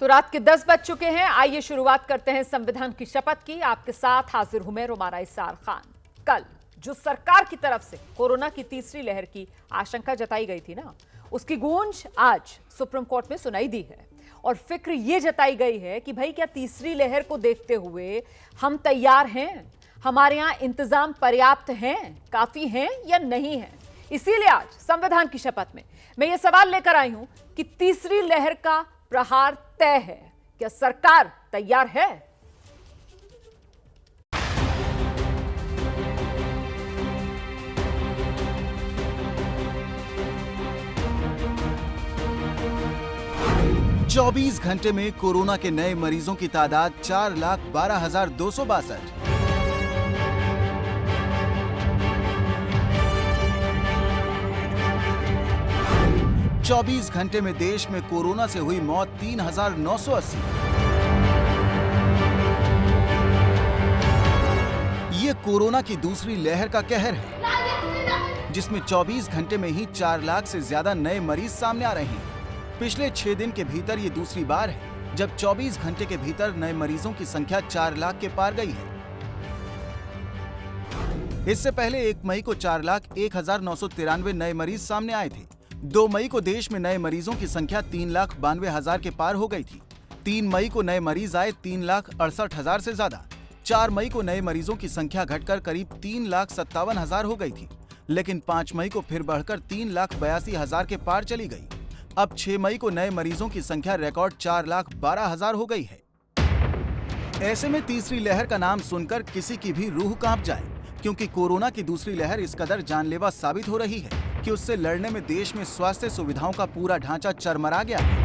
रात के 10 बज चुके हैं। आइए शुरुआत करते हैं संविधान की शपथ की। आपके साथ हाजिर हूं मैं रोमाना इसार खान। कल जो सरकार की तरफ से कोरोना की तीसरी लहर की आशंका जताई गई थी ना, उसकी गूंज आज सुप्रीम कोर्ट में सुनाई दी है और फिक्र यह जताई गई है कि भाई क्या तीसरी लहर को देखते हुए हम तैयार हैं, हमारे यहां इंतजाम पर्याप्त हैं, काफी हैं या नहीं है। इसीलिए आज संविधान की शपथ में मैं ये सवाल लेकर आई हूं कि तीसरी लहर का प्रहार तय है, क्या सरकार तैयार है? चौबीस घंटे में कोरोना के नए मरीजों की तादाद 4,12,262। 24 घंटे में देश में कोरोना से हुई मौत 3,980। ये कोरोना की दूसरी लहर का कहर है, जिसमें 24 घंटे में ही 4 लाख से ज्यादा नए मरीज सामने आ रहे हैं। पिछले 6 दिन के भीतर ये दूसरी बार है जब 24 घंटे के भीतर नए मरीजों की संख्या 4 लाख के पार गई है। इससे पहले 1 मई को 4,01,993 नए मरीज सामने आए थे। 2 मई को देश में नए मरीजों की संख्या 3,92,000 के पार हो गई थी। 3 मई को नए मरीज आए 3,68,000 से ज्यादा। 4 मई को नए मरीजों की संख्या घटकर करीब 3,57,000 हो गई थी, लेकिन 5 मई को फिर बढ़कर 3,82,000 के पार चली गई। अब 6 मई को नए मरीजों की संख्या रिकॉर्ड 4,12,000 हो गई है। ऐसे में तीसरी लहर का नाम सुनकर किसी की भी रूह कांप जाए, क्योंकि कोरोना की दूसरी लहर इस कदर जानलेवा साबित हो रही है कि उससे लड़ने में देश में स्वास्थ्य सुविधाओं का पूरा ढांचा चरमरा गया है।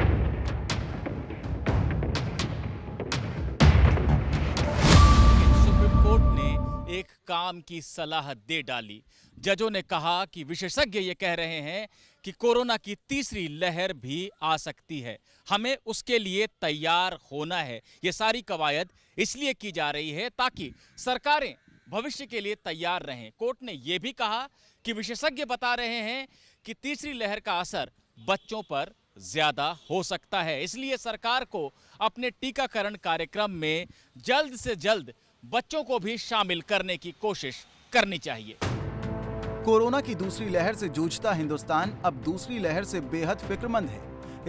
सुप्रीम कोर्ट ने एक काम की सलाह दे डाली। जजों ने कहा कि विशेषज्ञ ये कह रहे हैं कि कोरोना की तीसरी लहर भी आ सकती है, हमें उसके लिए तैयार होना है। ये सारी कवायद इसलिए की जा रही है ताकि सरकारें भविष्य के लिए तैयार रहें। कोर्ट ने यह भी कहा कि विशेषज्ञ बता रहे हैं कि तीसरी लहर का असर बच्चों पर ज्यादा हो सकता है, इसलिए सरकार को अपने टीकाकरण कार्यक्रम में जल्द से जल्द बच्चों को भी शामिल करने की कोशिश करनी चाहिए। कोरोना की दूसरी लहर से जूझता हिंदुस्तान अब दूसरी लहर से बेहद फिक्रमंद है।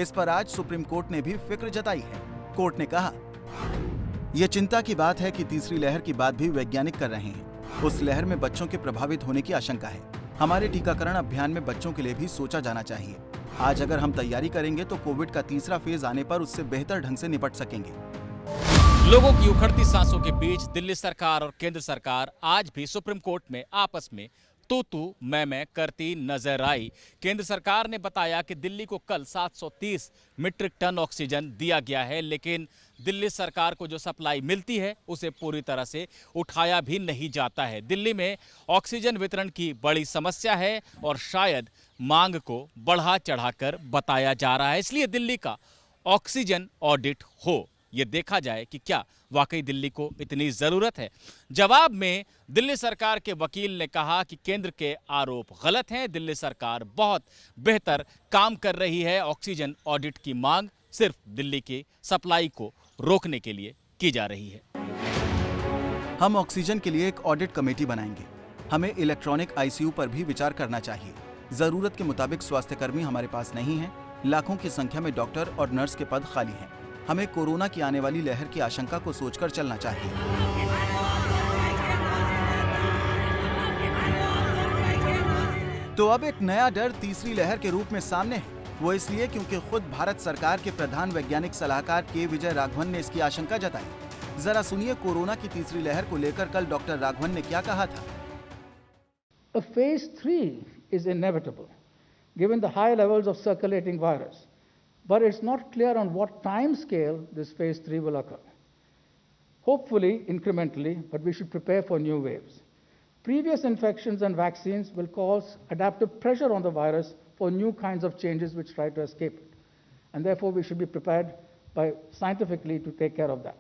इस पर आज सुप्रीम कोर्ट ने भी फिक्र जताई है। कोर्ट ने कहा, यह चिंता की बात है कि तीसरी लहर की बात भी वैज्ञानिक कर रहे हैं। उस लहर में बच्चों के प्रभावित होने की आशंका है। हमारे टीकाकरण अभियान में बच्चों के लिए भी सोचा जाना चाहिए। आज अगर हम तैयारी करेंगे तो कोविड का तीसरा फेज आने पर उससे बेहतर ढंग से निपट सकेंगे। लोगों की उखड़ती सांसों के बीच दिल्ली सरकार और केंद्र सरकार आज भी सुप्रीम कोर्ट में आपस में तू मैं करती नजर आई। केंद्र सरकार ने बताया कि दिल्ली को कल 730 मीट्रिक टन ऑक्सीजन दिया गया है, लेकिन दिल्ली सरकार को जो सप्लाई मिलती है उसे पूरी तरह से उठाया भी नहीं जाता है। दिल्ली में ऑक्सीजन वितरण की बड़ी समस्या है और शायद मांग को बढ़ा चढ़ाकर बताया जा रहा है, इसलिए दिल्ली का ऑक्सीजन ऑडिट हो, ये देखा जाए कि क्या वाकई दिल्ली को इतनी जरूरत है। जवाब में दिल्ली सरकार के वकील ने कहा कि केंद्र के आरोप गलत हैं, दिल्ली सरकार बहुत बेहतर काम कर रही है। ऑक्सीजन ऑडिट की मांग सिर्फ दिल्ली की सप्लाई को रोकने के लिए की जा रही है। हम ऑक्सीजन के लिए एक ऑडिट कमेटी बनाएंगे। हमें इलेक्ट्रॉनिक आईसीयू पर भी विचार करना चाहिए। जरूरत के मुताबिक स्वास्थ्यकर्मी हमारे पास नहीं है। लाखों की संख्या में डॉक्टर और नर्स के पद खाली हैं। हमें कोरोना की आने वाली लहर की आशंका को सोचकर चलना चाहिए। तो अब एक नया डर तीसरी लहर के रूप में सामने है। वो इसलिए क्योंकि खुद भारत सरकार के प्रधान वैज्ञानिक सलाहकार के विजय राघवन ने इसकी आशंका जताई। जरा सुनिए कोरोना की तीसरी लहर को लेकर कल डॉक्टर राघवन ने क्या कहा था। A phase 3 is inevitable, given the high levels of circulating virus. But it's not clear on what time scale this phase 3 will occur. Hopefully, incrementally, but we should prepare for new waves. Previous infections and vaccines will cause adaptive pressure on the virus for new kinds of changes which try to escape it. And therefore, we should be prepared by scientifically to take care of that.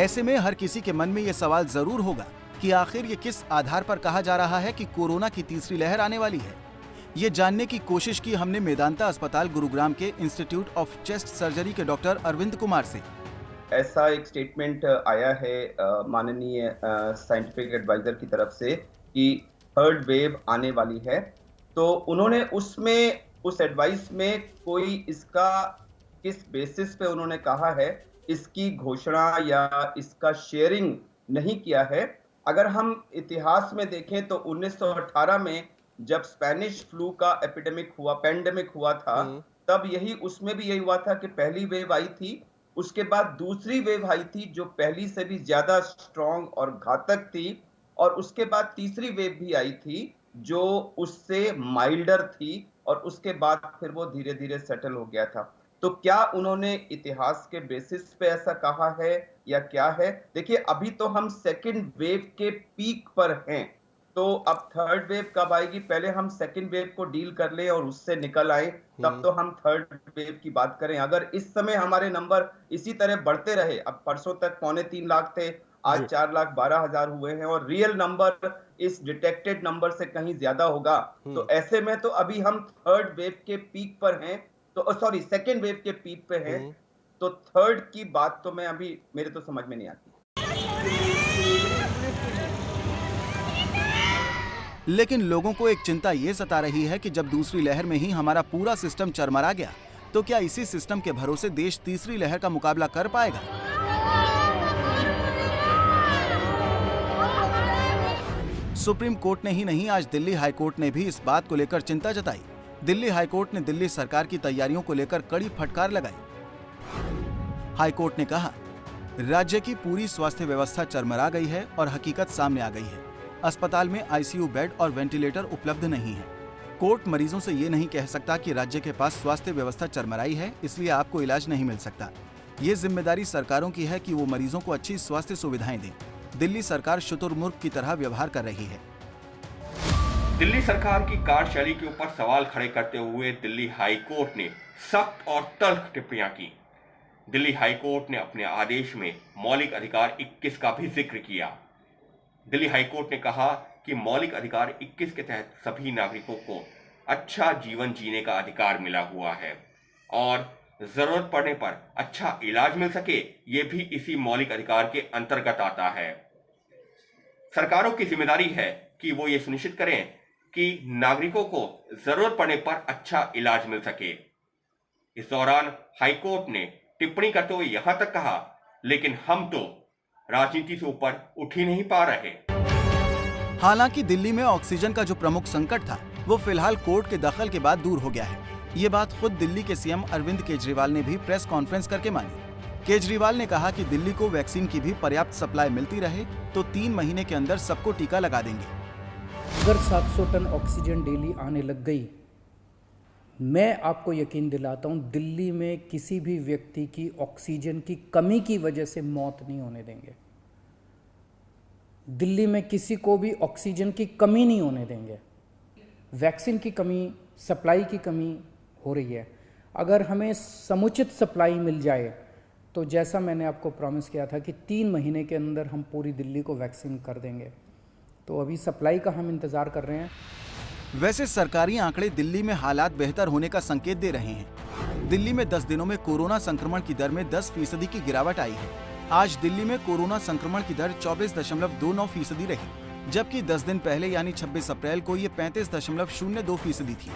ऐसे में हर किसी के मन में ये सवाल जरूर होगा कि आखिर ये किस आधार पर कहा जा रहा है कि कोरोना की तीसरी लहर आने वाली है। ये जानने की कोशिश की हमने मेदांता अस्पताल गुरुग्राम के इंस्टीट्यूट ऑफ चेस्ट सर्जरी के डॉक्टर अरविंद कुमार से। ऐसा एक स्टेटमेंट आया है माननीय साइंटिफिक एडवाइजर की तरफ से कि थर्ड वेव आने वाली है, तो उन्होंने उस एडवाइस में कोई इसका किस बेसिस पे उन्होंने कहा है इसकी घोषणा या इसका शेयरिंग नहीं किया है। अगर हम इतिहास में देखें तो 1918 में जब स्पेनिश फ्लू का पेंडेमिक हुआ था, तब उसमें भी यही हुआ था कि पहली वेव आई थी, उसके बाद दूसरी वेव आई थी जो पहली से भी ज्यादा स्ट्रॉन्ग और घातक थी, और उसके बाद तीसरी वेव भी आई थी जो उससे माइल्डर थी, और उसके बाद फिर वो धीरे धीरे सेटल हो गया था। तो क्या उन्होंने इतिहास के बेसिस पे ऐसा कहा है या क्या है? देखिए, अभी तो हम सेकंड वेव के पीक पर हैं, तो अब थर्ड वेव कब आएगी, पहले हम सेकंड वेव को डील कर लें और उससे निकल आए, तब तो हम थर्ड वेव की बात करें। अगर इस समय हमारे नंबर इसी तरह बढ़ते रहे, अब परसों तक 3.25 लाख थे, आज 4,12,000 हुए हैं, और रियल नंबर इस डिटेक्टेड नंबर से कहीं ज्यादा होगा, तो ऐसे में तो अभी हम थर्ड वेव के पीक पर हैं, तो सॉरी सेकंड वेव के पीक पे हैं, तो थर्ड की बात तो मैं अभी मेरे तो समझ में नहीं आती। लेकिन लोगों को एक चिंता ये सता रही है कि जब दूसरी लहर में ही हमारा पूरा सिस्टम चरमरा गया, तो क्या इसी सिस्टम के भरोसे देश तीसरी लहर का मुकाबला कर पाएगा? सुप्रीम कोर्ट ने ही नहीं, आज दिल्ली हाई कोर्ट ने भी इस बात को लेकर चिंता जताई। दिल्ली हाई कोर्ट ने दिल्ली सरकार की तैयारियों को लेकर कड़ी फटकार लगाई। हाई कोर्ट ने कहा, राज्य की पूरी स्वास्थ्य व्यवस्था चरमरा गई है और हकीकत सामने आ गई है। अस्पताल में आईसीयू बेड और वेंटिलेटर उपलब्ध नहीं है। कोर्ट मरीजों से ये नहीं कह सकता कि राज्य के पास स्वास्थ्य व्यवस्था चरमराई है, इसलिए आपको इलाज नहीं मिल सकता। ये जिम्मेदारी सरकारों की है कि वो मरीजों को अच्छी स्वास्थ्य सुविधाएं दें। दिल्ली सरकार शुतुरमुर्ग की तरह व्यवहार कर रही है। दिल्ली सरकार की कार्यशैली के ऊपर सवाल खड़े करते हुए दिल्ली हाई कोर्ट ने सख्त और तल्ख टिप्पणियां की। दिल्ली हाई कोर्ट ने अपने आदेश में मौलिक अधिकार 21 का भी जिक्र किया। दिल्ली हाई कोर्ट ने कहा कि मौलिक अधिकार 21 के तहत सभी नागरिकों को अच्छा जीवन जीने का अधिकार मिला हुआ है, और जरूरत पड़ने पर अच्छा इलाज मिल सके, ये भी इसी मौलिक अधिकार के अंतर्गत आता है। सरकारों की जिम्मेदारी है कि वो ये सुनिश्चित करें कि नागरिकों को जरूरत पड़ने पर अच्छा इलाज मिल सके। इस दौरान हाईकोर्ट ने टिप्पणी करते हुए यहां तक कहा, लेकिन हम तो राजनीति से ऊपर उठ ही नहीं पा रहे। हालांकि दिल्ली में ऑक्सीजन का जो प्रमुख संकट था, वो फिलहाल कोर्ट के दखल के बाद दूर हो गया है। ये बात खुद दिल्ली के सीएम अरविंद केजरीवाल ने भी प्रेस कॉन्फ्रेंस करके मानी। केजरीवाल ने कहा कि दिल्ली को वैक्सीन की भी पर्याप्त सप्लाई मिलती रहे तो 3 महीने के अंदर सबको टीका लगा देंगे। अगर 700 टन ऑक्सीजन डेली आने लग गई, मैं आपको यकीन दिलाता हूं, दिल्ली में किसी भी व्यक्ति की ऑक्सीजन की कमी की वजह से मौत नहीं होने देंगे। दिल्ली में किसी को भी ऑक्सीजन की कमी नहीं होने देंगे। वैक्सीन की कमी, सप्लाई की कमी हो रही है। अगर हमें समुचित सप्लाई मिल जाए तो जैसा मैंने आपको प्रॉमिस किया था कि 3 महीने के अंदर हम पूरी दिल्ली को वैक्सीन कर देंगे, तो अभी सप्लाई का हम इंतज़ार कर रहे हैं। वैसे सरकारी आंकड़े दिल्ली में हालात बेहतर होने का संकेत दे रहे हैं। दिल्ली में 10 दिनों में कोरोना संक्रमण की दर में 10% की गिरावट आई है। आज दिल्ली में कोरोना संक्रमण की दर 24.29% रही, जबकि 10 दिन पहले यानी 26 अप्रैल को ये 35.02% थी।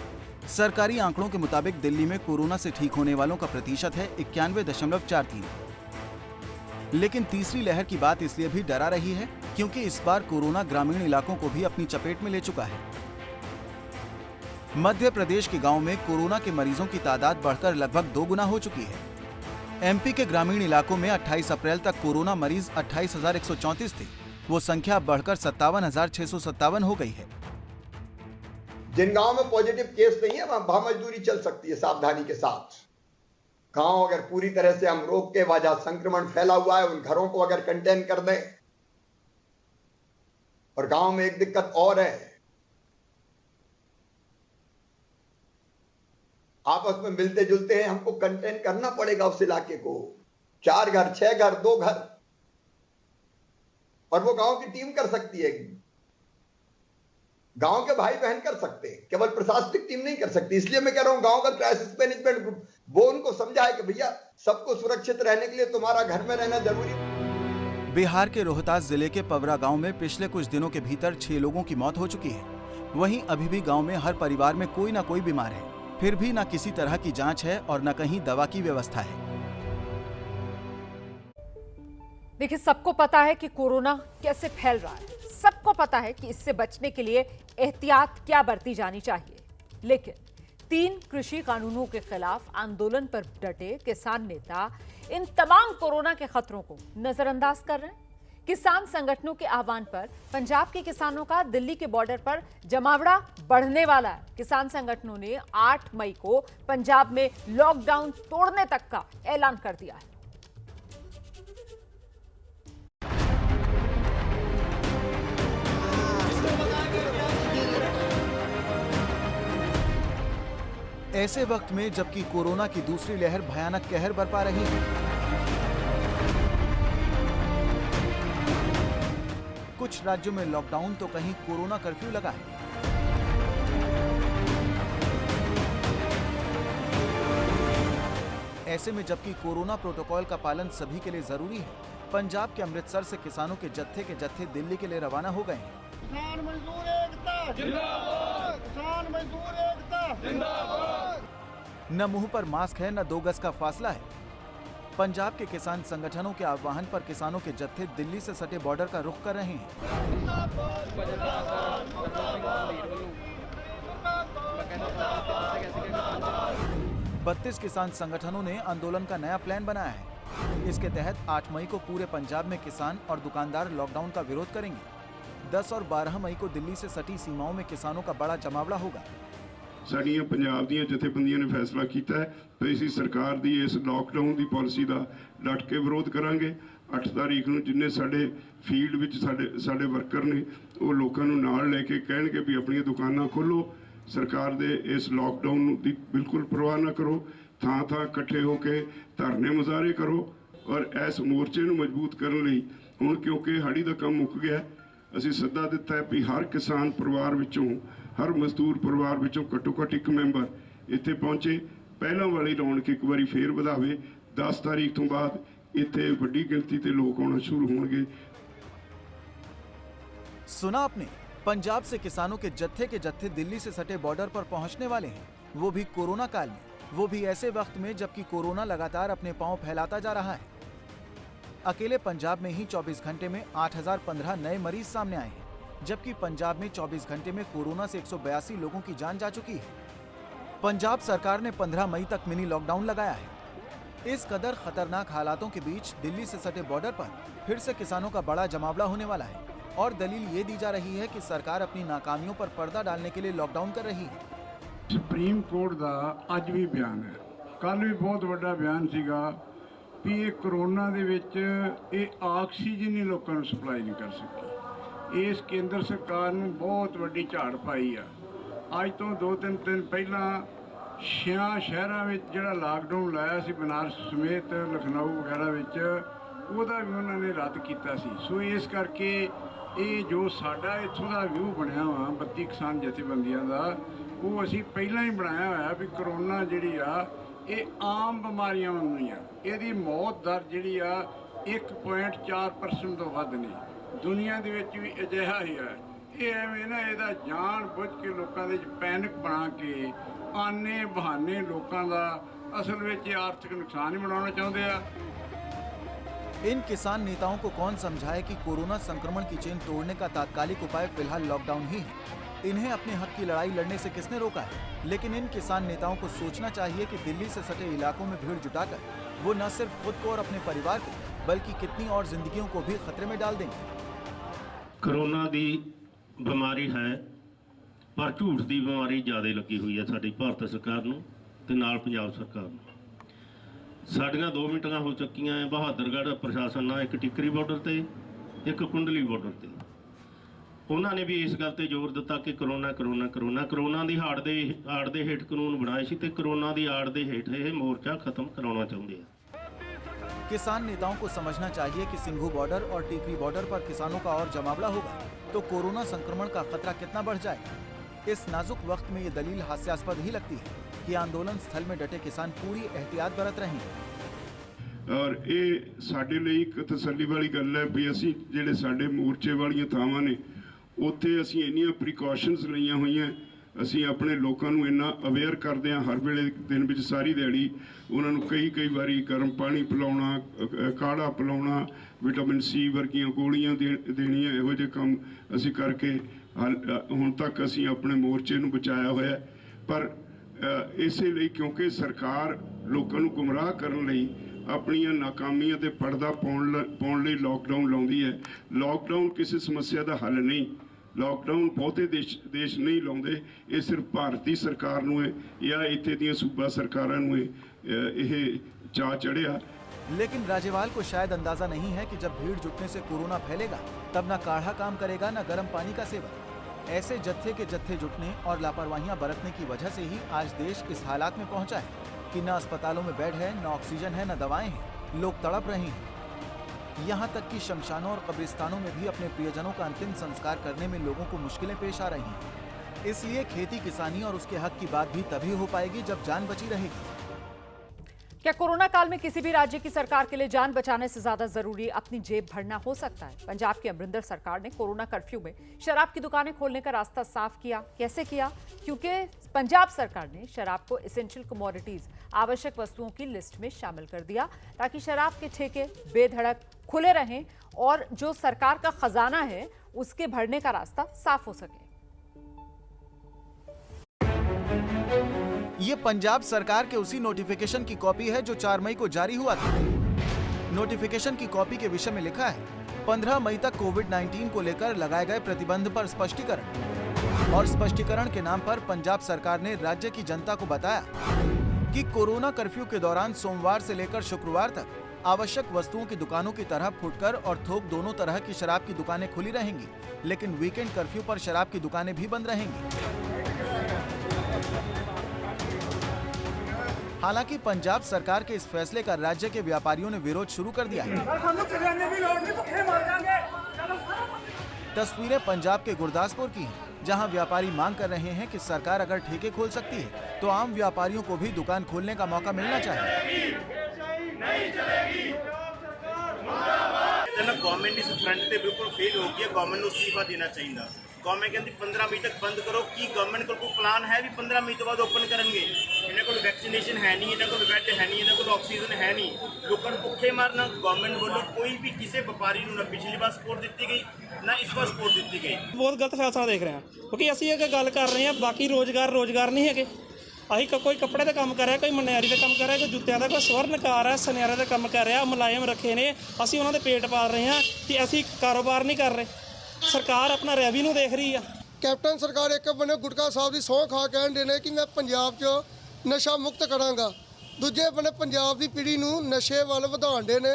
सरकारी आंकड़ों के मुताबिक दिल्ली में कोरोना से ठीक होने वालों का प्रतिशत है 91.43। लेकिन तीसरी लहर की बात इसलिए भी डरा रही है क्योंकि इस बार कोरोना ग्रामीण इलाकों को भी अपनी चपेट में ले चुका है। मध्य प्रदेश के गांव में कोरोना के मरीजों की तादाद बढ़कर लगभग 2 गुना हो चुकी है। एमपी के ग्रामीण इलाकों में 28 अप्रैल तक कोरोना मरीज 28,134 थे। वो संख्या बढ़कर 57,657 हो गई है। जिन गांव में पॉजिटिव केस नहीं है, वहां मजदूरी चल सकती है सावधानी के साथ। गांव अगर पूरी तरह से हम रोक के वजह संक्रमण फैला हुआ है, उन घरों को अगर कंटेन कर दें। और गांव में एक दिक्कत और है, आपस में मिलते जुलते हैं, हमको कंटेन करना पड़ेगा उस इलाके को। 4 घर, 6 घर, 2 घर, और वो गांव की टीम कर सकती है। गांव के भाई बहन कर सकते हैं, केवल प्रशासनिक टीम नहीं कर सकती। इसलिए मैं कह रहा हूं गांव का क्राइसिस मैनेजमेंट ग्रुप वो उनको समझा है कि भैया सबको सुरक्षित रहने के लिए तुम्हारा घर में रहना जरूरी है। बिहार के रोहतास जिले के पवरा गांव में पिछले कुछ दिनों के भीतर 6 लोगों की मौत हो चुकी है। वहीं अभी भी गांव में हर परिवार में कोई ना कोई बीमार है, फिर भी न किसी तरह की जांच है और न कहीं दवा की व्यवस्था है। देखिए, सबको पता है कि कोरोना कैसे फैल रहा है, सबको पता है कि इससे बचने के लिए एहतियात क्या बरती जानी चाहिए, लेकिन 3 कृषि कानूनों के खिलाफ आंदोलन पर डटे किसान नेता इन तमाम कोरोना के खतरों को नजरअंदाज कर रहे हैं। किसान संगठनों के आह्वान पर पंजाब के किसानों का दिल्ली के बॉर्डर पर जमावड़ा बढ़ने वाला है। किसान संगठनों ने 8 मई को पंजाब में लॉकडाउन तोड़ने तक का ऐलान कर दिया है। ऐसे वक्त में जबकि कोरोना की दूसरी लहर भयानक कहर बरपा रही है, कुछ राज्यों में लॉकडाउन तो कहीं कोरोना कर्फ्यू लगा है। ऐसे में जबकि कोरोना प्रोटोकॉल का पालन सभी के लिए जरूरी है, पंजाब के अमृतसर से किसानों के जत्थे दिल्ली के लिए रवाना हो गए हैं। किसान मजदूर एकता जिंदाबाद, किसान मजदूर एकता जिंदाबाद। न मुंह पर मास्क है, न 2 गज का फासला है। पंजाब के किसान संगठनों के आह्वान पर किसानों के जत्थे दिल्ली से सटे बॉर्डर का रुख कर रहे हैं। 32 किसान संगठनों ने आंदोलन का नया प्लान बनाया है। इसके तहत 8 मई को पूरे पंजाब में किसान और दुकानदार लॉकडाउन का विरोध करेंगे। 10 और 12 मई को दिल्ली से सटी सीमाओं में किसानों का बड़ा जमावड़ा होगा। ਸਾਡੀਆਂ ਪੰਜਾਬ ਦੀਆਂ ਜਥੇਬੰਦੀਆਂ ਨੇ ਫੈਸਲਾ ਕੀਤਾ ਹੈ ਤੇ ਅਸੀਂ ਸਰਕਾਰ ਦੀ ਇਸ ਲਾਕਡਾਊਨ ਦੀ ਪਾਲਿਸੀ ਦਾ ਡਟ ਕੇ ਵਿਰੋਧ ਕਰਾਂਗੇ। 8 ਤਾਰੀਖ ਨੂੰ ਜਿੰਨੇ ਸਾਡੇ ਫੀਲਡ ਵਿੱਚ ਸਾਡੇ ਵਰਕਰ ਨੇ ਉਹ ਲੋਕਾਂ ਨੂੰ ਨਾਲ ਲੈ ਕੇ ਕਹਿਣਗੇ ਵੀ ਆਪਣੀਆਂ ਦੁਕਾਨਾਂ ਖੋਲੋ, ਸਰਕਾਰ ਦੇ ਇਸ ਲਾਕਡਾਊਨ ਦੀ ਬਿਲਕੁਲ ਪਰਵਾਹ ਨਾ ਕਰੋ, ਥਾਂ ਥਾਂ ਇਕੱਠੇ ਹੋ ਕੇ ਧਰਨੇ ਮੁਜ਼ਾਹਰੇ ਕਰੋ। ਔਰ ਇਸ ਮੋਰਚੇ ਨੂੰ ਮਜ਼ਬੂਤ ਕਰਨ ਲਈ ਹੁਣ ਕਿਉਂਕਿ ਹਾੜੀ ਦਾ ਕੰਮ ਮੁੱਕ ਗਿਆ, ਅਸੀਂ ਸੱਦਾ ਦਿੱਤਾ ਹੈ ਵੀ ਹਰ ਕਿਸਾਨ ਪਰਿਵਾਰ ਵਿੱਚੋਂ हर मजदूर परिवार विचों घट्टो घट्ट 1 मैंबर इत्थे पहुंचे। पहलों वाली रौनक एक बारी फेर वधावे। 10 तारीख तो बाद इत्थे वड्डी गिनती ते लोग आना शुरू होंगे। सुना आपने, पंजाब से किसानों के जत्थे दिल्ली से सटे बॉर्डर पर पहुंचने वाले हैं, वो भी कोरोना काल में, वो भी ऐसे वक्त में जबकि कोरोना लगातार अपने पांव फैलाता जा रहा है। अकेले पंजाब में ही 24 घंटे में 8015 नए मरीज सामने आए हैं, जबकि पंजाब में 24 घंटे में कोरोना से 182 लोगों की जान जा चुकी है। पंजाब सरकार ने 15 मई तक मिनी लॉकडाउन लगाया है। इस कदर खतरनाक हालातों के बीच दिल्ली से सटे बॉर्डर पर फिर से किसानों का बड़ा जमावड़ा होने वाला है और दलील ये दी जा रही है कि सरकार अपनी नाकामियों पर पर्दा डालने के लिए लॉकडाउन कर रही है। सुप्रीम कोर्ट का अज भी बयान है, कल भी बहुत बड़ा बयान सीगा भी ये कोरोना दे विच ये ऑक्सीजन ही लोगों को सप्लाई नहीं कर सकी। इस केंद्र सरकार ने बहुत वड्डी झाड़ पाई आ। अज तो 2-3 दिन पहला 6 शहरों में जिहड़ा लॉकडाउन लाया सी, बनारस समेत लखनऊ वगैरह विच, ਉਹਦਾ भी उन्होंने रद्द किया सी। सो इस करके ये जो साडा इत्थों का व्यू बनया वा 32 किसान जथेबंदियां दा, वो असीं पहलां ही बनाया होया भी कोरोना जिहड़ी आ ये आम बीमारियां वांगू ही आ। इहदी मौत दर जिहड़ी आ 1.4% तो वध नहीं। दुनिया दे विच भी अजिहा ही है। ये एवें ना इहदा जान बुझ के लोकां दे पैनिक बना के आने बहाने लोकां दा असल विच आर्थिक नुकसान ही बनाना चाहुंदे आ। इन किसान नेताओं को कौन समझाए कि कोरोना संक्रमण की चेन तोड़ने का तात्कालिक उपाय फिलहाल लॉकडाउन ही है। इन्हें अपने हक की लड़ाई लड़ने से किसने रोका है। लेकिन इन किसान नेताओं को सोचना चाहिए कि दिल्ली से सटे इलाकों में भीड़ जुटाकर वो न सिर्फ खुद को और अपने परिवार को बल्कि कितनी और जिंदगियों को भी खतरे में डाल देंगे। कोरोना की बीमारी है पर झूठ की बीमारी ज़्यादा लगी हुई है साडी भारत सरकार नूं ते नाल पंजाब सरकार नूं। साडियां 2 मीटिंगां हो चुकियां है बहादुरगढ़ प्रशासन नाल, एक टिकरी बॉर्डर ते एक कुंडली बॉर्डर ते। उन्होंने भी इस गल ते जोर दिता कि करोना करोना करोना करोना की आड़ दे हेठ कानून बनाए सी ते करोना की आड़ दे हेठ ये मोर्चा खत्म कराना चाहुंदे हैं। किसान नेताओं को समझना चाहिए कि सिंघू बॉर्डर और टीकरी बॉर्डर पर किसानों का और जमावड़ा होगा तो कोरोना संक्रमण का खतरा कितना बढ़ जाएगा। इस नाजुक वक्त में ये दलील हास्यास्पद ही लगती है कि आंदोलन स्थल में डटे किसान पूरी एहतियात बरत रहे हैं। और ये साडे ਲਈ एक तसल्ली वाली गल है भी ਅਸੀਂ ਜਿਹੜੇ ਸਾਡੇ ਮੋਰਚੇ ਵਾਲੀਆਂ ਥਾਵਾਂ ਨੇ ਉੱਥੇ ਅਸੀਂ ਇੰਨੀਆਂ ਪ੍ਰੀਕਾਸ਼ਨਸ ਲਈਆਂ ਹੋਈਆਂ। ਅਸੀਂ ਆਪਣੇ ਲੋਕਾਂ ਨੂੰ ਇੰਨਾ ਅਵੇਅਰ ਕਰਦੇ ਹਾਂ, ਹਰ ਵੇਲੇ ਦਿਨ ਵਿੱਚ ਸਾਰੀ ਦਿਹਾੜੀ ਉਹਨਾਂ ਨੂੰ ਕਈ ਵਾਰੀ ਗਰਮ ਪਾਣੀ ਪਿਲਾਉਣਾ, ਕਾੜਾ ਪਿਲਾਉਣਾ, ਵਿਟਾਮਿਨ ਸੀ ਵਰਗੀਆਂ ਗੋਲੀਆਂ ਦੇਣੀਆਂ, ਇਹੋ ਜਿਹੇ ਕੰਮ ਅਸੀਂ ਕਰਕੇ ਹੁਣ ਤੱਕ ਅਸੀਂ ਆਪਣੇ ਮੋਰਚੇ ਨੂੰ ਬਚਾਇਆ ਹੋਇਆ। ਪਰ ਇਸੇ ਲਈ ਕਿਉਂਕਿ ਸਰਕਾਰ ਲੋਕਾਂ ਨੂੰ ਗੁੰਮਰਾਹ ਕਰਨ ਲਈ ਆਪਣੀਆਂ ਨਾਕਾਮੀਆਂ ਤੇ ਪਰਦਾ ਪਾਉਣ ਲਈ ਲਾਕਡਾਊਨ ਲਾਉਂਦੀ ਹੈ। ਲਾਕਡਾਊਨ ਕਿਸੇ ਸਮੱਸਿਆ ਦਾ ਹੱਲ ਨਹੀਂ। ਲਾਕਡਾਊਨ ਬਹੁਤੇ ਦੇਸ਼ ਨਹੀਂ ਲਾਉਂਦੇ, ਇਹ ਸਿਰਫ ਭਾਰਤੀ ਸਰਕਾਰ ਨੂੰ ਹੈ ਜਾਂ ਇੱਥੇ ਦੀਆਂ ਸੂਬਾ ਸਰਕਾਰਾਂ ਨੂੰ ਇਹ ਚਾਅ ਚੜਿਆ। लेकिन राज्यपाल को शायद अंदाजा नहीं है कि जब भीड़ जुटने से कोरोना फैलेगा तब न काढ़ा काम करेगा न गर्म पानी का सेवन। ऐसे जत्थे के जत्थे जुटने और लापरवाहियां बरतने की वजह से ही आज देश इस हालात में पहुंचा है कि न अस्पतालों में बेड है, न ऑक्सीजन है, न दवाएं हैं। लोग तड़प रहे हैं। यहाँ तक कि शमशानों और कब्रिस्तानों में भी अपने प्रियजनों का अंतिम संस्कार करने में लोगों को मुश्किलें पेश आ रही हैं। इसलिए खेती किसानी और उसके हक की बात भी तभी हो पाएगी जब जान बची रहेगी। क्या कोरोना काल में किसी भी राज्य की सरकार के लिए जान बचाने से ज्यादा जरूरी अपनी जेब भरना हो सकता है? पंजाब की अमरिंदर सरकार ने कोरोना कर्फ्यू में शराब की दुकानें खोलने का रास्ता साफ किया। कैसे किया? क्योंकि पंजाब सरकार ने शराब को एसेंशियल कमोडिटीज, आवश्यक वस्तुओं की लिस्ट में शामिल कर दिया ताकि शराब के ठेके बेधड़क खुले रहें और जो सरकार का खजाना है उसके भरने का रास्ता साफ हो सके। ये पंजाब सरकार के उसी नोटिफिकेशन की कॉपी है जो 4 मई को जारी हुआ था। नोटिफिकेशन की कॉपी के विषय में लिखा है 15 मई तक कोविड-19 को लेकर लगाए गए प्रतिबंध पर स्पष्टीकरण। और स्पष्टीकरण के नाम पर पंजाब सरकार ने राज्य की जनता को बताया कि कोरोना कर्फ्यू के दौरान सोमवार से लेकर शुक्रवार तक आवश्यक वस्तुओं की दुकानों की तरह फुटकर और थोक दोनों तरह की शराब की दुकानें खुली रहेंगी, लेकिन वीकेंड कर्फ्यू पर शराब की दुकानें भी बंद रहेंगी। हालांकि पंजाब सरकार के इस फैसले का राज्य के व्यापारियों ने विरोध शुरू कर दिया है। तस्वीरें पंजाब के गुरदासपुर की हैं, जहां व्यापारी मांग कर रहे हैं कि सरकार अगर ठेके खोल सकती है तो आम व्यापारियों को भी दुकान खोलने का मौका मिलना चाहिए। गवर्नमेंट इस फ्रंट पे बिल्कुल फेल हो गई है। गवर्नमेंट को इस्तीफा देना चाहिए। गवर्नमेंट कहती 15 मई तक बंद करो कि गवर्नमेंट को प्लान है भी 15 मई तो बाद ओपन करेंगे। इन्हें कोई वैक्सीनेशन है नहीं, इन्हें कोई बेड है नहीं, इन्हें कोई ऑक्सीजन है नहीं। लोगों को भुखे मारना गवर्नमेंट बोलो कोई भी किसी व्यापारी ਨੂੰ ਨਾ ਪਿਛਲੀ ਵਾਰ ਸਪੋਰਟ ਦਿੱਤੀ ਗਈ ਨਾ ਇਸ ਵਾਰ ਸਪੋਰਟ ਦਿੱਤੀ ਗਈ। ਬਹੁਤ ਗਲਤ ਫੈਸਲਾ ਦੇਖ ਰਹੇ ਹਾਂ ਕਿਉਂਕਿ ਅਸੀਂ ਇਹ ਗੱਲ ਕਰ ਰਹੇ ਹਾਂ ਬਾਕੀ ਰੋਜ਼ਗਾਰ ਨਹੀਂ ਹੈਗੇ। ਅਸੀਂ ਕੋਈ ਕੱਪੜੇ ਦਾ ਕੰਮ ਕਰ ਰਿਹਾ, ਕੋਈ ਮਨਿਆਰੀ ਦਾ ਕੰਮ ਕਰ ਰਿਹਾ, ਕੋਈ ਜੁੱਤਿਆਂ ਦਾ, ਕੋਈ ਸਵਰਨਕਾਰ ਹੈ, ਸੁਨਿਆਰੇ ਦਾ ਕੰਮ ਕਰ ਰਿਹਾ, ਮੁਲਾਜ਼ਮ ਰੱਖੇ ਨੇ, ਅਸੀਂ ਉਹਨਾਂ ਦੇ ਪੇਟ ਪਾਲ ਰਹੇ ਹਾਂ ਕਿ ਅਸੀਂ ਕਾਰੋਬਾਰ ਨਹੀਂ ਕਰ ਰਹੇ। ਸਰਕਾਰ ਆਪਣਾ ਰੈਵਨਿਊ ਦੇਖ ਰਹੀ ਆ। ਕੈਪਟਨ ਸਰਕਾਰ ਇੱਕ ਬੰਨੇ ਗੁਟਕਾ ਸਾਹਿਬ ਦੀ ਸਹੁੰ ਖਾ ਕਹਿੰਦੇ ਨੇ ਕਿ ਮੈਂ ਪੰਜਾਬ 'ਚ ਨਸ਼ਾ ਮੁਕਤ ਕਰਾਂਗਾ, ਦੂਜੇ ਬੰਨੇ ਪੰਜਾਬ ਦੀ ਪੀੜ੍ਹੀ ਨੂੰ ਨਸ਼ੇ ਵੱਲ ਵਧਾਉਂਦੇ ਨੇ।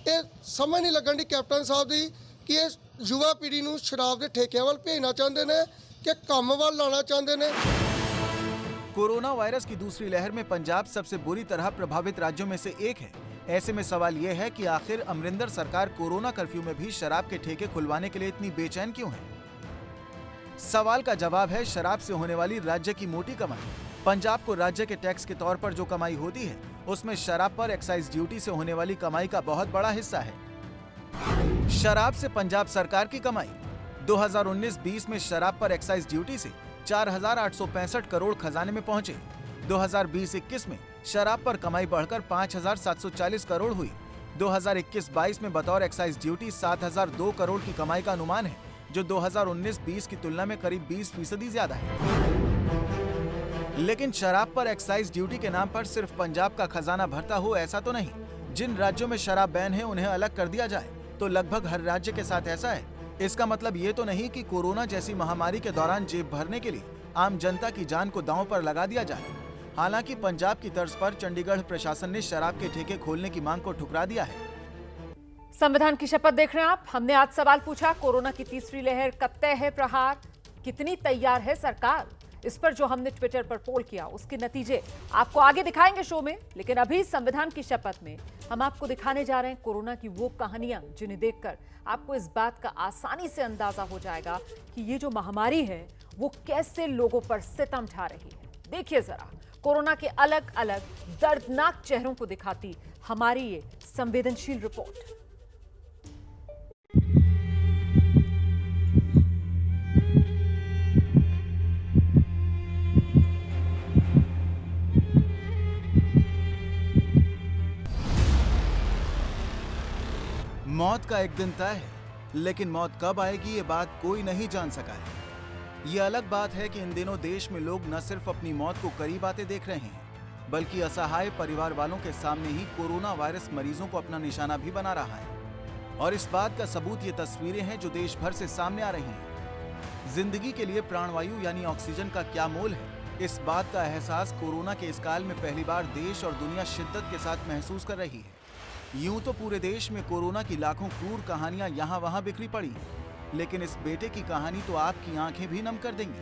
ਇਹ ਸਮਝ ਨਹੀਂ ਲੱਗਣ ਦੀ ਕੈਪਟਨ ਸਾਹਿਬ ਦੀ ਕਿ ਇਹ युवा पीढ़ी ਨੂੰ शराब के ठेकिਆਂ ਵੱਲ ਭੇਜਣਾ ਚਾਹੁੰਦੇ ਨੇ कि ਕੰਮ ਵੱਲ ਲਾਣਾ ਚਾਹੁੰਦੇ ਨੇ। कोरोना वायरस की दूसरी लहर में पंजाब सबसे बुरी तरह प्रभावित राज्यों में से एक है। ऐसे में सवाल ये है कि आखिर अमरिंदर सरकार कोरोना कर्फ्यू में भी शराब के ठेके खुलवाने के लिए इतनी बेचैन क्यों है? सवाल का जवाब है शराब से होने वाली राज्य की मोटी कमाई। पंजाब को राज्य के टैक्स के तौर पर जो कमाई होती है उसमें शराब पर एक्साइज ड्यूटी से होने वाली कमाई का बहुत बड़ा हिस्सा है। शराब से पंजाब सरकार की कमाई 2019-20 में शराब पर एक्साइज ड्यूटी से 4,865 करोड़ खजाने में पहुंचे। 2020-21 में शराब पर कमाई बढ़कर 5,740 करोड़ हुई। 2021-22 में बतौर एक्साइज ड्यूटी 7,002 करोड़ की कमाई का अनुमान है, जो 2019-20 की तुलना में करीब 20% ज्यादा है। लेकिन शराब पर एक्साइज ड्यूटी के नाम पर सिर्फ पंजाब का खजाना भरता हो ऐसा तो नहीं। जिन राज्यों में शराब बैन है उन्हें अलग कर दिया जाए तो लगभग हर राज्य के साथ ऐसा है। इसका मतलब ये तो नहीं कि कोरोना जैसी महामारी के दौरान जेब भरने के लिए आम जनता की जान को दांव पर लगा दिया जाए। हालांकि पंजाब की तर्ज पर चंडीगढ़ प्रशासन ने शराब के ठेके खोलने की मांग को ठुकरा दिया है। संविधान की शपथ देख रहे हैं आप। हमने आज सवाल पूछा, कोरोना की तीसरी लहर कब तय है प्रहार, कितनी तैयार है सरकार? इस पर जो हमने ट्विटर पर पोल किया उसके नतीजे आपको आगे दिखाएंगे शो में, लेकिन अभी संविधान की शपथ में हम आपको दिखाने जा रहे हैं कोरोना की वो कहानियां जिन्हें देखकर आपको इस बात का आसानी से अंदाजा हो जाएगा कि ये जो महामारी है वो कैसे लोगों पर सितम ढा रही है। देखिए जरा कोरोना के अलग अलग दर्दनाक चेहरों को दिखाती हमारी ये संवेदनशील रिपोर्ट। मौत का एक दिन तय है, लेकिन मौत कब आएगी ये बात कोई नहीं जान सका है। ये अलग बात है कि इन दिनों देश में लोग न सिर्फ अपनी मौत को करीब आते देख रहे हैं, बल्कि असहाय परिवार वालों के सामने ही कोरोना वायरस मरीजों को अपना निशाना भी बना रहा है। और इस बात का सबूत ये तस्वीरें हैं जो देश भर से सामने आ रही हैं। जिंदगी के लिए प्राणवायु यानी ऑक्सीजन का क्या मोल है, इस बात का एहसास कोरोना के इस काल में पहली बार देश और दुनिया शिद्दत के साथ महसूस कर रही है। यूं तो पूरे देश में कोरोना की लाखों क्रूर कहानियां यहाँ वहां बिखरी पड़ी हैं, लेकिन इस बेटे की कहानी तो आपकी आंखें भी नम कर देंगी।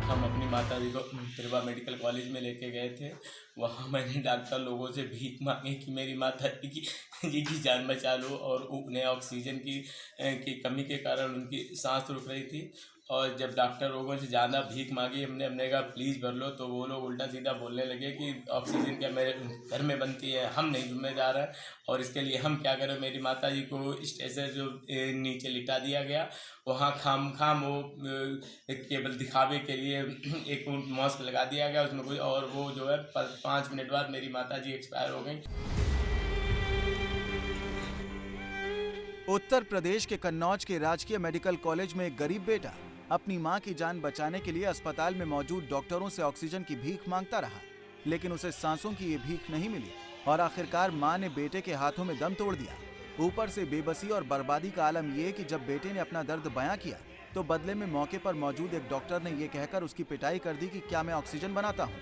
हम अपनी माता जी को त्रिवा मेडिकल कॉलेज में लेके गए थे। वहाँ मैंने डॉक्टर लोगों से भीख मांगी कि मेरी माता जी की जान बचा लो, और उन्हें ऑक्सीजन की कमी के कारण उनकी सांस रुक रही थी। और जब डॉक्टर लोगों से ज़्यादा भीख मांगी, हमने कहा प्लीज़ भर लो, तो वो लोग उल्टा सीधा बोलने लगे कि ऑक्सीजन क्या मेरे घर में बनती है, हम नहीं जिम्मेदार हैं और इसके लिए हम क्या करें। मेरी माता जी को स्टेशन जो नीचे लिटा दिया गया, वहाँ खाम वो केवल दिखावे के लिए एक मास्क लगा दिया गया उसमें कोई, और वो जो है 5 मिनट बाद मेरी माता जी एक्सपायर हो गई। उत्तर प्रदेश के कन्नौज के राजकीय मेडिकल कॉलेज में एक गरीब बेटा अपनी मां की जान बचाने के लिए अस्पताल में मौजूद डॉक्टरों से ऑक्सीजन की भीख मांगता रहा, लेकिन उसे सांसों की ये भीख नहीं मिली और आखिरकार मां ने बेटे के हाथों में दम तोड़ दिया। ऊपर से बेबसी और बर्बादी का आलम यह कि जब बेटे ने अपना दर्द बयां किया तो बदले में मौके पर मौजूद एक डॉक्टर ने यह कहकर उसकी पिटाई कर दी कि क्या मैं ऑक्सीजन बनाता हूँ।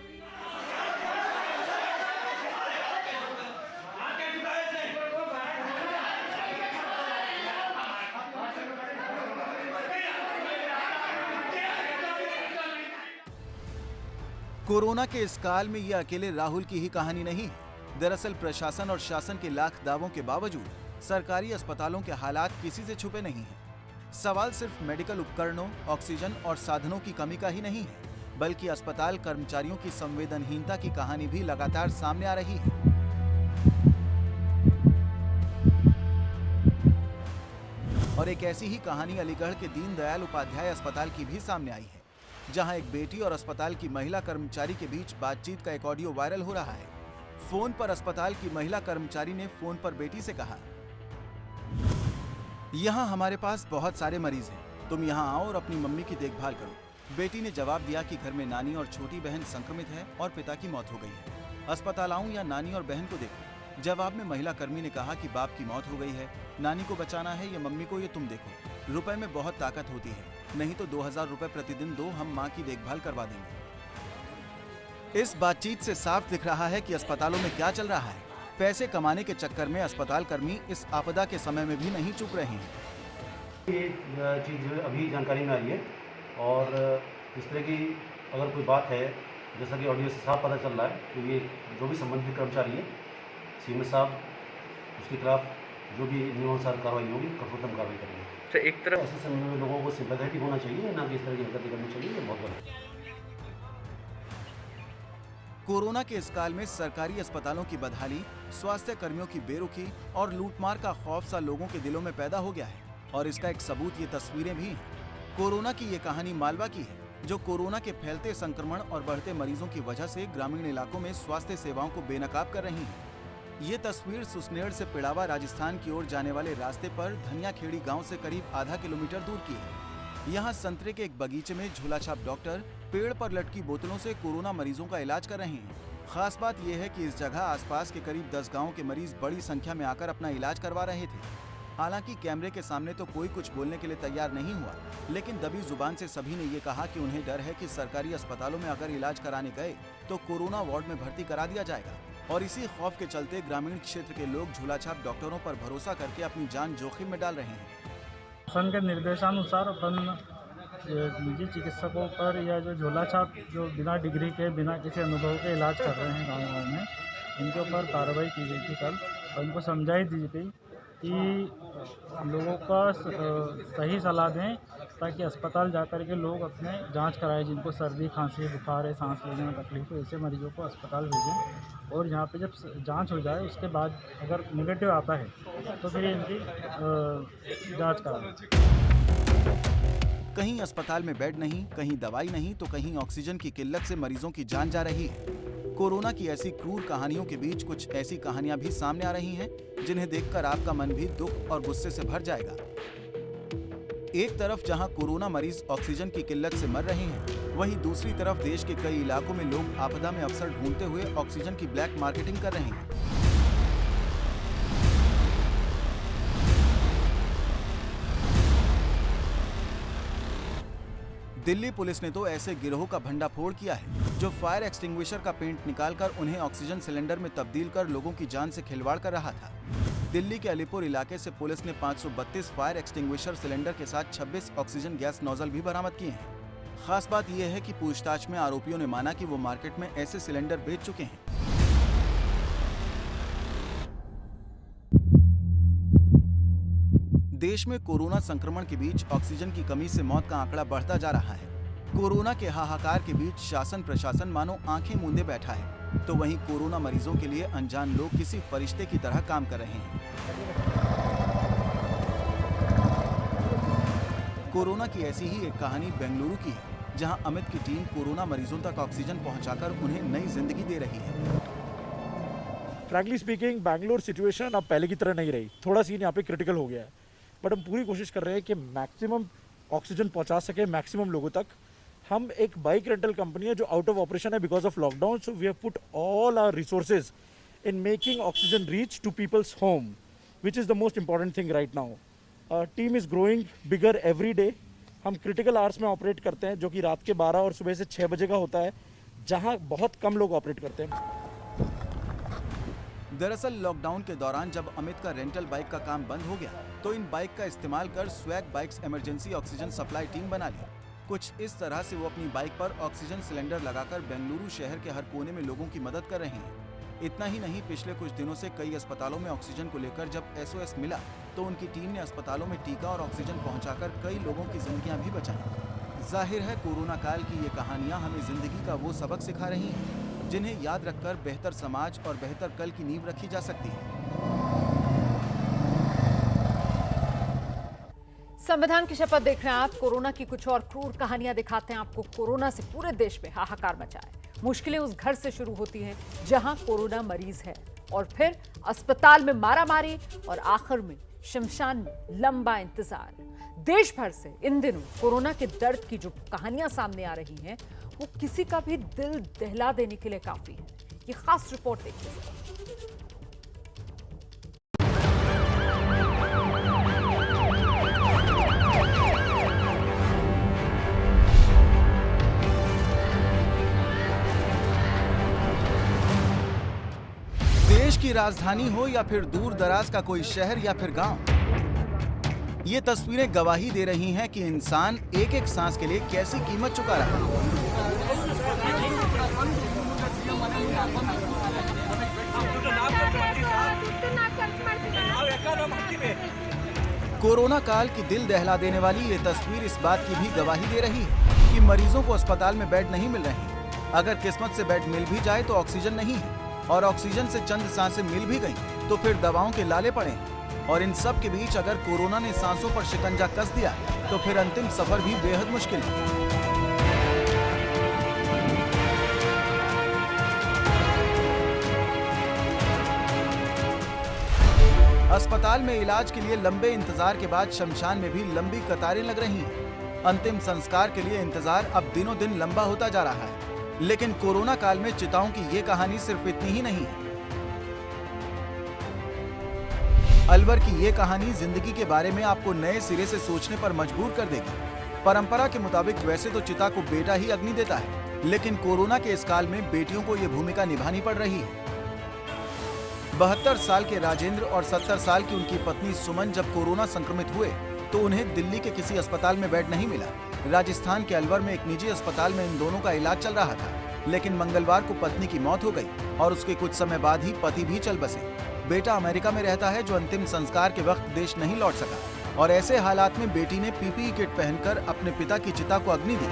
कोरोना के इस काल में यह अकेले राहुल की ही कहानी नहीं है। दरअसल प्रशासन और शासन के लाख दावों के बावजूद सरकारी अस्पतालों के हालात किसी से छुपे नहीं हैं। सवाल सिर्फ मेडिकल उपकरणों, ऑक्सीजन और साधनों की कमी का ही नहीं है, बल्कि अस्पताल कर्मचारियों की संवेदनहीनता की कहानी भी लगातार सामने आ रही है। और एक ऐसी ही कहानी अलीगढ़ के दीनदयाल उपाध्याय अस्पताल की भी सामने आई है, जहां एक बेटी और अस्पताल की महिला कर्मचारी के बीच बातचीत का एक ऑडियो वायरल हो रहा है। फोन पर अस्पताल की महिला कर्मचारी ने फोन पर बेटी से कहा, यहाँ हमारे पास बहुत सारे मरीज हैं, तुम यहाँ आओ और अपनी मम्मी की देखभाल करो। बेटी ने जवाब दिया कि घर में नानी और छोटी बहन संक्रमित है और पिता की मौत हो गई है, अस्पताल आऊं या नानी और बहन को देखो। जवाब में महिला कर्मी ने कहा कि बाप की मौत हो गई है, नानी को बचाना है या मम्मी को, ये तुम देखो। रुपए में बहुत ताकत होती है, नहीं तो 2000 रुपए प्रतिदिन दो, हम माँ की देखभाल करवा देंगे। इस बातचीत से साफ दिख रहा है कि अस्पतालों में क्या चल रहा है। पैसे कमाने के चक्कर में अस्पताल कर्मी इस आपदा के समय में भी नहीं चूक रहे हैं। ये चीज़ अभी जानकारी में आई है और इस तरह की अगर कोई बात है, जैसा कि ऑडियो से साफ पता चल रहा है कि ये जो भी संबंधित कर्मचारी है, सीएम साहब उसके खिलाफ जो भी नियमानुसार कार्रवाई होगी, कठोरतम कार्रवाई करेंगे। तो एक तरफ ऐसे समय में लोगों को सिंपैथेटिक होना चाहिए, ना कि इस तरह की हरकतें करनी चाहिए, ये बहुत गलत है। कोरोना के इस काल में सरकारी अस्पतालों की बदहाली, स्वास्थ्य कर्मियों की बेरुखी और लूटमार का खौफ सा लोगों के दिलों में पैदा हो गया है, और इसका एक सबूत ये तस्वीरें भी हैं। कोरोना की ये कहानी मालवा की है, जो कोरोना के फैलते संक्रमण और बढ़ते मरीजों की वजह से ग्रामीण इलाकों में स्वास्थ्य सेवाओं को बेनकाब कर रही है। ये तस्वीर सुसनेर से पिड़ावा राजस्थान की ओर जाने वाले रास्ते पर धनियाखेड़ी गांव से करीब आधा किलोमीटर दूर की है। यहाँ संतरे के एक बगीचे में झोलाछाप डॉक्टर पेड़ पर लटकी बोतलों से कोरोना मरीजों का इलाज कर रहे हैं। खास बात यह है कि इस जगह आसपास के करीब 10 गाँव के मरीज बड़ी संख्या में आकर अपना इलाज करवा रहे थे। हालांकि कैमरे के सामने तो कोई कुछ बोलने के लिए तैयार नहीं हुआ, लेकिन दबी जुबान से सभी ने ये कहा कि उन्हें डर है कि सरकारी अस्पतालों में अगर इलाज कराने गए तो कोरोना वार्ड में भर्ती करा दिया जाएगा, और इसी खौफ के चलते ग्रामीण क्षेत्र के लोग झूलाछाप डॉक्टरों पर भरोसा करके अपनी जान जोखिम में डाल रहे हैं। सन के निर्देशानुसार अपन निजी चिकित्सकों पर या जो झोला छाप जो बिना डिग्री के बिना किसी अनुभव के इलाज कर रहे हैं गाँव में, इनके ऊपर कार्रवाई की गई थी कल, और इनको समझाई दी गई कि लोगों का सही सलाह दें ताकि अस्पताल जाकर के लोग अपने जांच कराएं। जिनको सर्दी खांसी बुखार है, सांस लेने में तकलीफ है, ऐसे मरीजों को अस्पताल भेजें, और यहाँ पे जब जांच हो जाए उसके बाद अगर नेगेटिव आता है तो फिर इनकी जांच कराएं। कहीं अस्पताल में बेड नहीं, कहीं दवाई नहीं, तो कहीं ऑक्सीजन की किल्लत से मरीजों की जान जा रही है। कोरोना की ऐसी क्रूर कहानियों के बीच कुछ ऐसी कहानियां भी सामने आ रही हैं जिन्हें देखकर आपका मन भी दुख और गुस्से से भर जाएगा। एक तरफ जहां कोरोना मरीज ऑक्सीजन की किल्लत से मर रहे हैं, वहीं दूसरी तरफ देश के कई इलाकों में लोग आपदा में अवसर ढूंढते हुए ऑक्सीजन की ब्लैक मार्केटिंग कर रहे हैं। दिल्ली पुलिस ने तो ऐसे गिरोह का भंडाफोड़ किया है जो फायर एक्सटिंग्विशर का पेंट निकालकर उन्हें ऑक्सीजन सिलेंडर में तब्दील कर लोगों की जान से खिलवाड़ कर रहा था। दिल्ली के अलीपुर इलाके से पुलिस ने 532 फायर एक्सटिंग्विशर सिलेंडर के साथ 26 ऑक्सीजन गैस नोजल भी बरामद किए हैं। खास बात यह है कि पूछताछ में आरोपियों ने माना कि वो मार्केट में ऐसे सिलेंडर बेच चुके हैं। देश में कोरोना संक्रमण के बीच ऑक्सीजन की कमी से मौत का आंकड़ा बढ़ता जा रहा है। कोरोना के हाहाकार के बीच शासन प्रशासन मानो आंखें मूंदे बैठा है, तो वहीं कोरोना मरीजों के लिए अनजान लोग किसी फरिश्ते की तरह काम कर रहे हैं। कोरोना की ऐसी ही एक कहानी बेंगलुरु की है, जहां अमित की टीम कोरोना मरीजों तक ऑक्सीजन पहुंचाकर उन्हें नई जिंदगी दे रही है। फ्रैंकली स्पीकिंग, बैंगलोर सिचुएशन अब पहले की तरह नहीं रही, थोड़ा सीन यहाँ पे क्रिटिकल हो गया है, बट हम पूरी कोशिश कर रहे हैं कि मैक्सिमम ऑक्सीजन पहुंचा सके मैक्सिमम लोगों तक। हम एक बाइक रेंटल कंपनी है जो आउट ऑफ ऑपरेशन है because of lockdown, so we have put all our resources in making oxygen reach to people's home, which is the most important thing right now. Team is growing bigger every day. हम critical hours में operate करते हैं जो कि रात के 12 और सुबह से 6 बजे का होता है, जहाँ बहुत कम लोग ऑपरेट करते हैं। दरअसल लॉकडाउन के दौरान जब अमित का रेंटल बाइक का काम बंद हो गया, तो इन बाइक का इस्तेमाल कर swag bikes emergency oxygen supply team बना ली। कुछ इस तरह से वो अपनी बाइक पर ऑक्सीजन सिलेंडर लगाकर बेंगलुरु शहर के हर कोने में लोगों की मदद कर रहे हैं। इतना ही नहीं, पिछले कुछ दिनों से कई अस्पतालों में ऑक्सीजन को लेकर जब SOS मिला, तो उनकी टीम ने अस्पतालों में टीका और ऑक्सीजन पहुंचाकर कई लोगों की जिंदगियां भी बचाई। जाहिर है कोरोना काल की ये कहानियां हमें जिंदगी का वो सबक सिखा रही हैं जिन्हें याद रखकर बेहतर समाज और बेहतर कल की नींव रखी जा सकती है। संविधान की शपथ देख रहे हैं आप। कोरोना की कुछ और क्रूर कहानियां दिखाते हैं आपको। कोरोना से पूरे देश में हाहाकार मचा है। मुश्किलें उस घर से शुरू होती हैं जहां कोरोना मरीज है, और फिर अस्पताल में मारामारी, और आखिर में शमशान में लंबा इंतजार। देश भर से इन दिनों कोरोना के दर्द की जो कहानियां सामने आ रही हैं, वो किसी का भी दिल दहला देने के लिए काफी है। ये खास रिपोर्ट देखिए। देश की राजधानी हो या फिर दूर दराज का कोई शहर या फिर गांव, ये तस्वीरें गवाही दे रही हैं कि इंसान एक एक सांस के लिए कैसी कीमत चुका रहा है। कोरोना काल की दिल दहला देने वाली ये तस्वीर इस बात की भी गवाही दे रही है कि मरीजों को अस्पताल में बेड नहीं मिल रहे। अगर किस्मत से बेड मिल भी जाए तो ऑक्सीजन नहीं है, और ऑक्सीजन से चंद सांसें मिल भी गईं तो फिर दवाओं के लाले पड़े हैं। और इन सब के बीच अगर कोरोना ने सांसों पर शिकंजा कस दिया तो फिर अंतिम सफर भी बेहद मुश्किल है। अस्पताल में इलाज के लिए लंबे इंतजार के बाद शमशान में भी लंबी कतारें लग रही हैं। अंतिम संस्कार के लिए इंतजार अब दिनों दिन लंबा होता जा रहा है। लेकिन कोरोना काल में चिताओं की ये कहानी सिर्फ इतनी ही नहीं है। अलवर की ये कहानी जिंदगी के बारे में आपको नए सिरे से सोचने पर मजबूर कर देगी। परंपरा के मुताबिक वैसे तो चिता को बेटा ही अग्नि देता है, लेकिन कोरोना के इस काल में बेटियों को ये भूमिका निभानी पड़ रही है। 72 साल के राजेंद्र और 70 साल की उनकी पत्नी सुमन जब कोरोना संक्रमित हुए तो उन्हें दिल्ली के किसी अस्पताल में बेड नहीं मिला। राजस्थान के अलवर में एक निजी अस्पताल में इन दोनों का इलाज चल रहा था, लेकिन मंगलवार को पत्नी की मौत हो गई और उसके कुछ समय बाद ही पति भी चल बसे। बेटा अमेरिका में रहता है, जो अंतिम संस्कार के वक्त देश नहीं लौट सका, और ऐसे हालात में बेटी ने पीपीई किट पहनकर अपने पिता की चिता को अग्नि दी।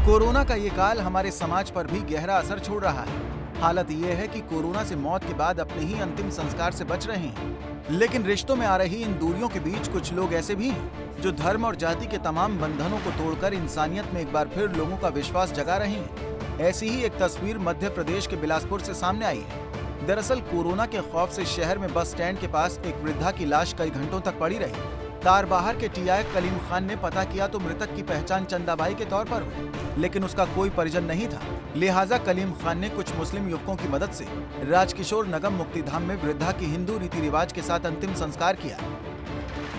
कोरोना का ये काल हमारे समाज पर भी गहरा असर छोड़ रहा है। हालत ये है कि कोरोना से मौत के बाद अपने ही अंतिम संस्कार से बच रहे हैं, लेकिन रिश्तों में आ रही इन दूरियों के बीच कुछ लोग ऐसे भी हैं जो धर्म और जाति के तमाम बंधनों को तोड़कर इंसानियत में एक बार फिर लोगों का विश्वास जगा रहे हैं। ऐसी ही एक तस्वीर मध्य प्रदेश के बिलासपुर से सामने आई है। दरअसल कोरोना के खौफ से शहर में बस स्टैंड के पास एक वृद्धा की लाश कई घंटों तक पड़ी रही। तारबाहर के टीआई कलीम खान ने पता किया तो मृतक की पहचान चंदाबाई के तौर पर हुई, लेकिन उसका कोई परिजन नहीं था। लिहाजा कलीम खान ने कुछ मुस्लिम युवकों की मदद से राजकिशोर नगम मुक्तिधाम में वृद्धा की हिंदू रीति रिवाज के साथ अंतिम संस्कार किया।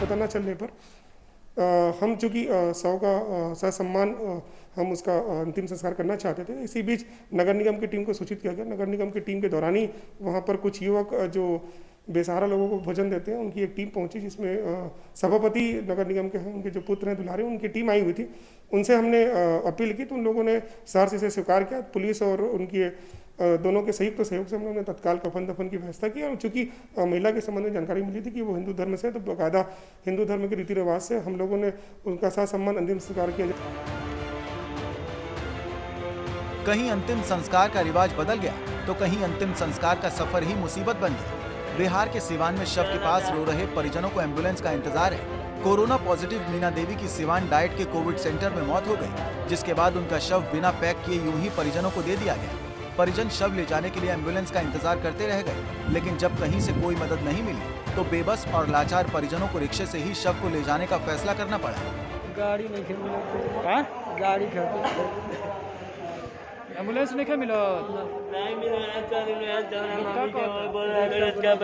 पता न चलने पर हम चूँकि शव का ससम्मान हम उसका अंतिम संस्कार करना चाहते थे। इसी बीच नगर निगम की टीम को सूचित किया गया। नगर निगम की टीम के दौरान ही वहाँ पर कुछ युवक जो बेसहारा लोगों को भोजन देते हैं, उनकी एक टीम पहुंची, जिसमें सभापति नगर निगम के हैं, उनके जो पुत्र हैं दुलारे, उनकी टीम आई हुई थी। उनसे हमने अपील की तो उन लोगों ने सहर्ष से स्वीकार किया। पुलिस और उनके दोनों के संयुक्त सहयोग से हम लोगों ने तत्काल कफन दफन की व्यवस्था की। और चूंकि महिला के संबंध में जानकारी मिली थी कि वो हिंदू धर्म से, तो बाकायदा हिंदू धर्म के रीति रिवाज से हम लोगों ने उनका ससम्मान अंतिम संस्कार किया। कहीं अंतिम संस्कार का रिवाज बदल गया तो कहीं अंतिम संस्कार का सफर ही मुसीबत बन गया। बिहार के सिवान में शव के पास रो रहे परिजनों को एम्बुलेंस का इंतजार है। कोरोना पॉजिटिव मीना देवी की सिवान डाइट के कोविड सेंटर में मौत हो गई, जिसके बाद उनका शव बिना पैक किए यूं ही परिजनों को दे दिया गया। परिजन शव ले जाने के लिए एम्बुलेंस का इंतजार करते रह गए, लेकिन जब कहीं से कोई मदद नहीं मिली तो बेबस और लाचार परिजनों को रिक्शे से ही शव को ले जाने का फैसला करना पड़ा। गाड़ी नहीं गाड़ी एम्बुलेंस नहीं मिला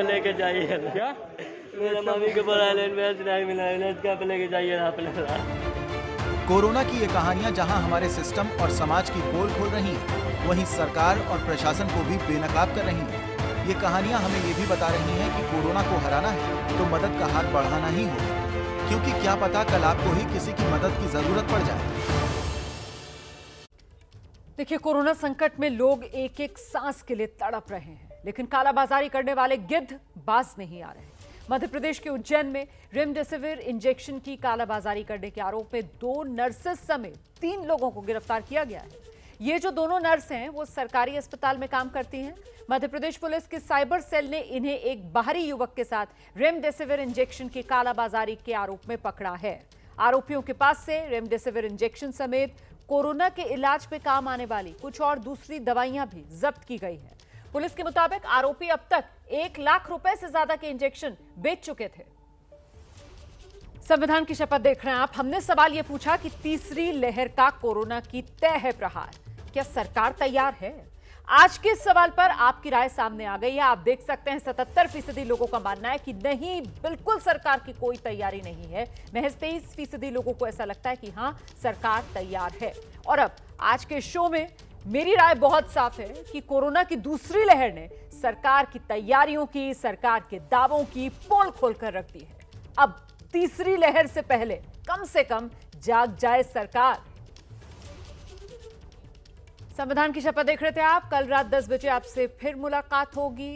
लेके जाइए क्या मेरा मम्मी के बोला नहीं मिला लेके जाइए। कोरोना की ये कहानियां जहां हमारे सिस्टम और समाज की पोल खोल रही हैं, वहीं सरकार और प्रशासन को भी बेनकाब कर रही हैं। ये कहानियां हमें ये भी बता रही हैं कि कोरोना को हराना है तो मदद का हाथ बढ़ाना ही होगा, क्योंकि क्या पता कल आपको ही किसी की मदद की जरूरत पड़ जाए। देखिए, कोरोना संकट में लोग एक एक सांस के लिए तड़प रहे हैं, लेकिन कालाबाजारी करने वाले गिद्ध बाज नहीं आ रहे। मध्य प्रदेश के उज्जैन में रेमडेसिविर इंजेक्शन की कालाबाजारी करने के आरोप में 2 नर्सेस समेत 3 लोगों को गिरफ्तार किया गया है। ये जो दोनों नर्स हैं वो सरकारी अस्पताल में काम करती हैं। मध्य प्रदेश पुलिस के साइबर सेल ने इन्हें एक बाहरी युवक के साथ रेमडेसिविर इंजेक्शन की कालाबाजारी के आरोप में पकड़ा है। आरोपियों के पास से रेमडेसिविर इंजेक्शन समेत कोरोना के इलाज में काम आने वाली कुछ और दूसरी दवाइयां भी जब्त की गई है। पुलिस के मुताबिक आरोपी अब तक 1 लाख रुपए से ज्यादा के इंजेक्शन बेच चुके थे। संविधान की शपथ देख रहे हैं आप। हमने सवाल यह पूछा कि तीसरी लहर का कोरोना की तय है प्रहार, क्या सरकार तैयार है? आज के इस सवाल पर आपकी राय सामने आ गई है। आप देख सकते हैं 77% लोगों का मानना है कि नहीं, बिल्कुल सरकार की कोई तैयारी नहीं है। महज 23% लोगों को ऐसा लगता है कि हां, सरकार तैयार है। और अब आज के शो में मेरी राय बहुत साफ है कि कोरोना की दूसरी लहर ने सरकार की तैयारियों की, सरकार के दावों की पोल खोलकर रख दी है। अब तीसरी लहर से पहले कम से कम जाग जाए सरकार। संविधान की शपथ देख रहे थे आप। कल रात 10 बजे आपसे फिर मुलाकात होगी।